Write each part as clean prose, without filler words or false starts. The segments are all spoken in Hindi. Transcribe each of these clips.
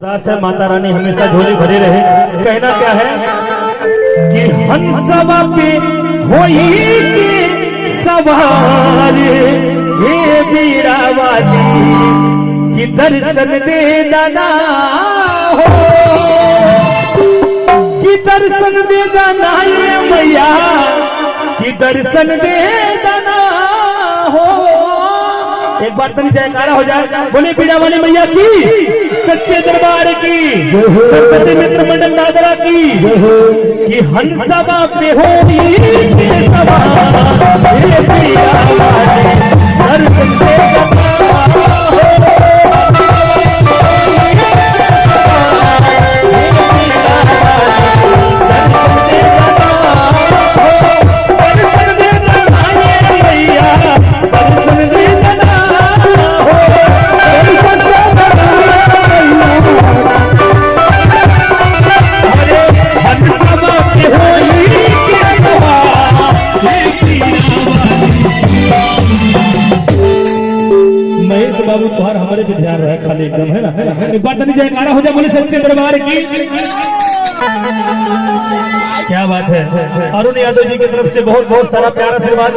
दास है माता रानी हमेशा झोली भरे रहे। कहना क्या है कि हंसवा पे होई के सवार हे बीरा वाली कि दर्शन दे दाना हो, कि दर्शन दे दाना ये मैया, कि दर्शन दे दाना हो। एक बार तनी जयकारा हो जाए, बोले बीड़ा वाली मैया की, सच्चे दरबार की, सरस्वती मित्र मंडल नादरा की, कि हंसवा पे हो बाबू तुहार हमारे भी ध्यान रहे खाली एकदम है ना। एक बार तनी जयकारा हो जाए, बोले सच्चे दरबार की। क्या बात है। अरुण यादव जी की तरफ से बहुत बहुत सारा प्यारा आशीर्वाद,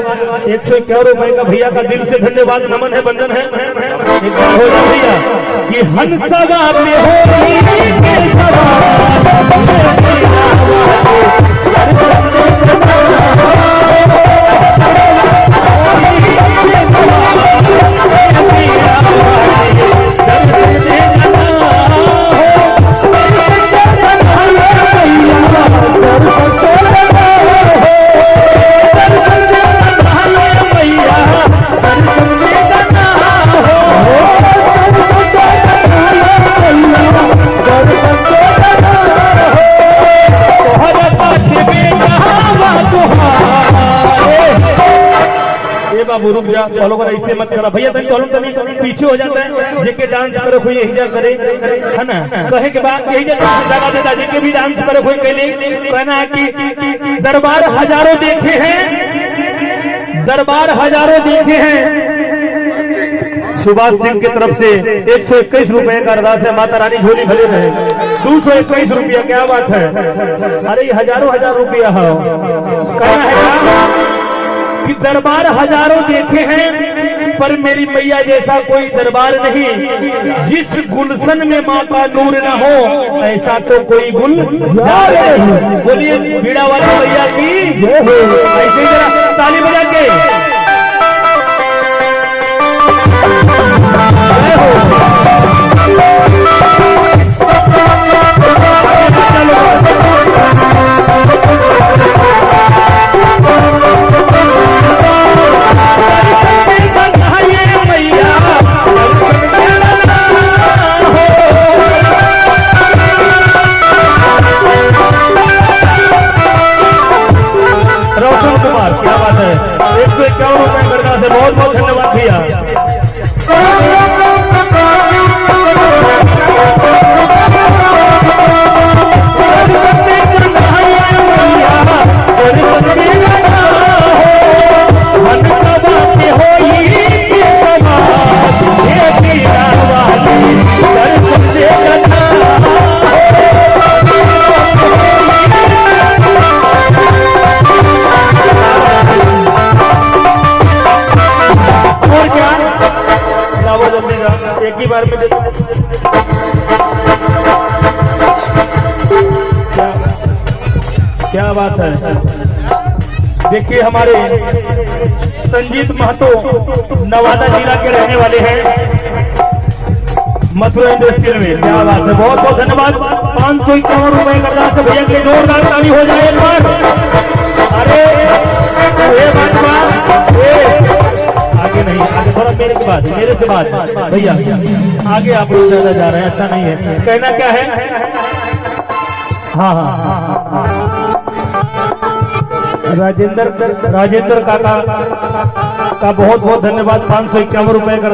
151 रुपए का भैया का दिल से धन्यवाद, नमन है, बंधन है। एक बार हो जाए भैया कि हंसवा पे बाबू रुक जा, तो लोग ऐसे मत करा भैया, तनी पीछे हो जाता है। जेके डांस करे कोई यही जा करे है ना, कहे के बाद यही जगह देता, जेके भी डांस करे कोई कहले कहना है कि दरबार हजारों देखे हैं, दरबार हजारों देखे हैं। सुभाष सिंह की तरफ से 121 रुपए का अरदास है, माता रानी झोली भरे रहे। 221 रुपया, क्या बात है। अरे ये हजारों हजार रुपया है। कहना है कि दरबार हजारों देखे हैं पर मेरी मैया जैसा कोई दरबार नहीं। जिस गुलशन में माँ का नूर न हो ऐसा तो कोई गुलजार नहीं। बोलिए बीड़ा वाली मैया की। ऐसे जरा ताली बजा के क्या बात है। 151 रुपए करना से बहुत बहुत धन्यवाद भैया। एक ही बार में क्या बात है। देखिए हमारे संजीत महतो नवादा जिला के रहने वाले हैं, मथुरा इंडस्ट्रियल में। क्या बात है, बहुत बहुत धन्यवाद। 551 रुपए का से भैया के जोरदार ताली हो जाए एक बार। अरे आगे नहीं, आगे थोड़ा मेरे के बाद, मेरे से बात भैया, आगे आप लोग ज्यादा जा रहे हैं, अच्छा नहीं है। कहना क्या है। हाँ हाँ, राजेंद्र काका का बहुत बहुत धन्यवाद। 551 रुपए का